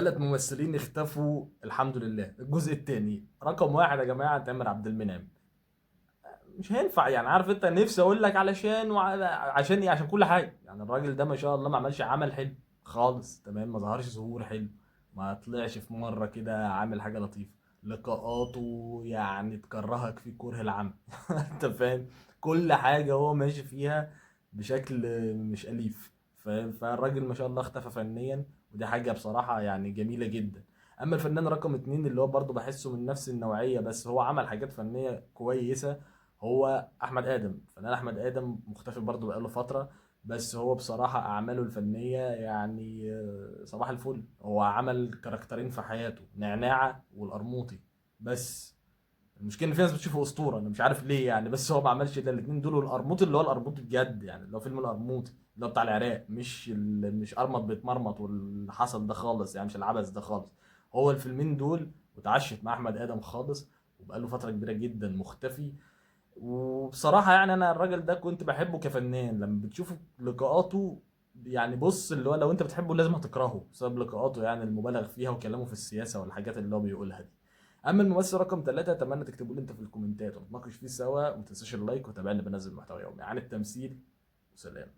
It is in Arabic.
ثلاث ممثلين اختفوا الحمد لله. الجزء الثاني رقم واحد يا جماعه تامر عبد المنعم. مش هينفع يعني، عارف انت، نفسي اقول لك علشان عشان ايه، عشان كل حاجه يعني. الراجل ده ما شاء الله ما عملش عمل حلو خالص، تمام، ما ظهرش ظهور حلو، ما طلعش في مره كده عامل حاجه لطيفه. لقاءاته يعني تكرهك في كره العمل. انت فاهم؟ كل حاجه هو ماشي فيها بشكل مش أليف. فاهم؟ فالراجل ما شاء الله اختفى فنيا، ودي حاجه بصراحه يعني جميله جدا. اما الفنان رقم اتنين اللي هو برضه بحسه من نفس النوعيه، بس هو عمل حاجات فنيه كويسه، هو احمد ادم. فنان احمد ادم مختفي برضه بقاله فتره، بس هو بصراحه اعماله الفنيه يعني صباح الفل. هو عمل كاركترين في حياته، نعناعه والقرموطي بس. المشكله ان في ناس بتشوفه اسطوره، انا مش عارف ليه يعني، بس هو ما عملش الا الاثنين دول. والقرموطي اللي هو القرموطي بجد يعني، اللي هو فيلم القرموطي اللي هو بتاع العراق، مش قرمط بيتمرمط واللي حصل ده خالص يعني، مش العبث ده خالص. هو الفيلمين دول وتعشت مع احمد ادم خالص، وبقاله فتره كبيره جدا مختفي. وبصراحة يعني أنا الراجل ده كنت بحبه كفنان لما بتشوف لقاءاته. يعني بص، اللي هو لو أنت بتحبه لازم هتكرهه بسبب لقاءاته يعني المبالغ فيها وكلامه في السياسة والحاجات اللي هو بيقولها دي. أما الممثل رقم ثلاثة، أتمنى تكتبوا لي أنت في الكومنتات ونتناقش فيه سوا، وما تنساش اللايك وتابعني، بنزل محتوى يومي عن التمثيل. وسلام.